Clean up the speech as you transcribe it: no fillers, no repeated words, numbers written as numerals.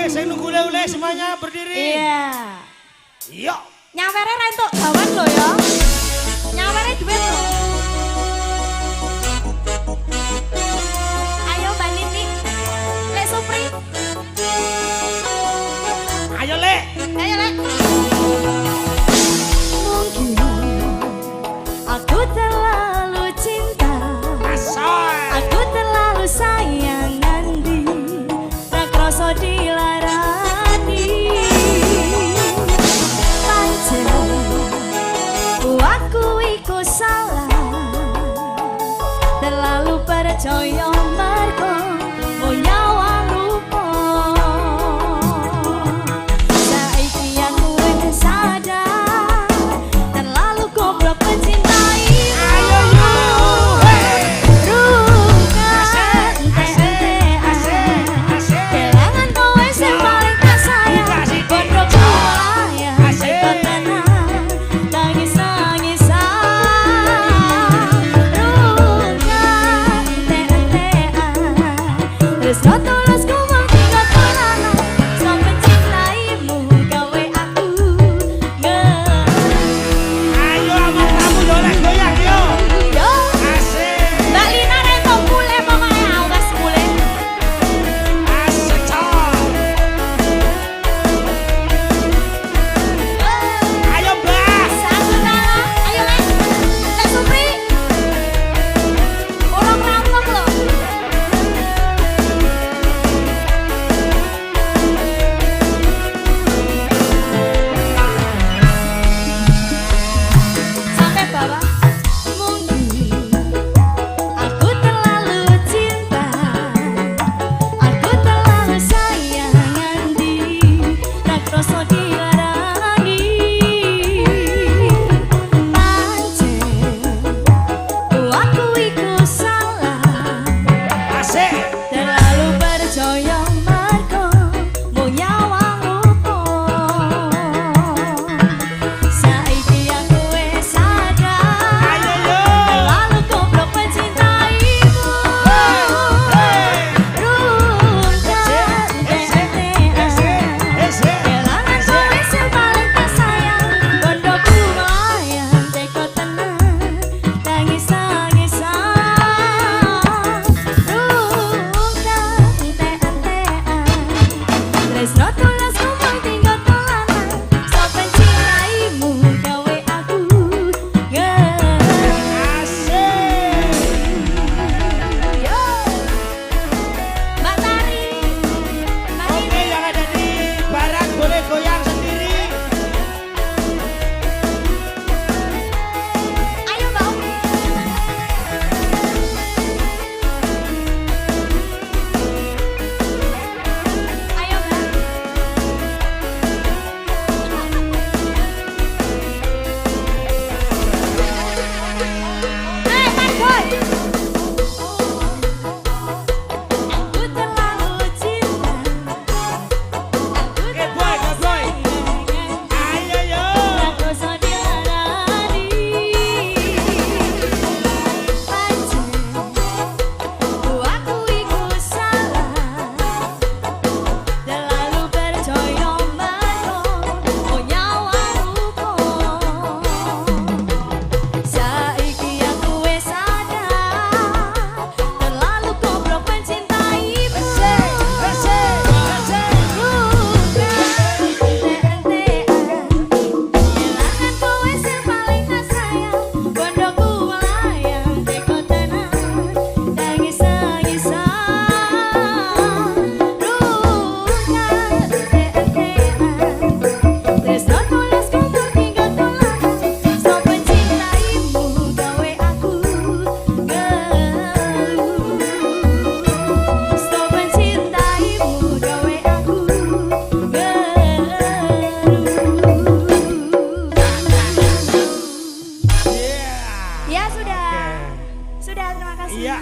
saya nunggu ule-ule semuanya berdiri. Iya. Yuk. Nyawere rentuk gawan lho ya. Nyawere duit lho. Ayo Mbak Nini. Lek Supri. Ayo Lek. Ayo Lek. Mungkin aku terlalu cinta. Asoy. Aku terlalu sayang Andi. Ra kroso dilarani. Pancen aku iku salah. Terlalu percaya mergo mau nyawang rupa. Saiki aku wis sadar terlalu goblok mencintaimu. Ayo yuk. Hey. Kelangan kowe sing paling tak sayang. Bodoh kelayang kok tenang nangis-nangisan. Terus no tulus ku mau tinggal tolanan. Sok mencintaimu gawe aku Ayo abang kamu dolek goyang yuk. yo. Asik. Mbak Lina rentok mulai pokoknya awas mulai. Asik coy. Ayo Mbak. Satu nala, ayo Lek. Lek Supri. Orang rampok loh. Sampai bawah. Mungkin aku terlalu cinta. Aku terlalu sayang Andi. Ra kroso dilarani. Pancen aku iku salah. Asik. Terlalu percaya mergo mau nyawang rupa. Saiki aku wis sadar Ayo yuk. terlalu goblok mencintaimu. Kelangan kowe sing paling tak sayang. Bodohku melayang teko tenang nangis-nangisan. Tresno tulus ku mau tinggal tolanan. Sok mencintaimu gawe aku Asik. Yo. Mbak Tari. Mbak Oke Nini. yang ada di barat boleh goyang sendiri. Ayo Mbak Umi. Ayo Mbak. Mas Boy. Aku terlalu cinta. Aku Boy, Boy. Ayo yuk. Aku sodiarani. Pancen aku iku salah. Terlalu percaya mergo mau nyawang rupa. Saiki aku wis sadar terlalu goblok mencintaimu. Kelangan kowe sing paling tak sayang. Bodohku melayang teko tenang nangis-nangisan. Tresno tulus ku mau tinggal tolanan. Sok mencintaimu gawe aku Sok mencintaimu gawe aku Yeah. Ya sudah. Sudah terima kasih. Iya.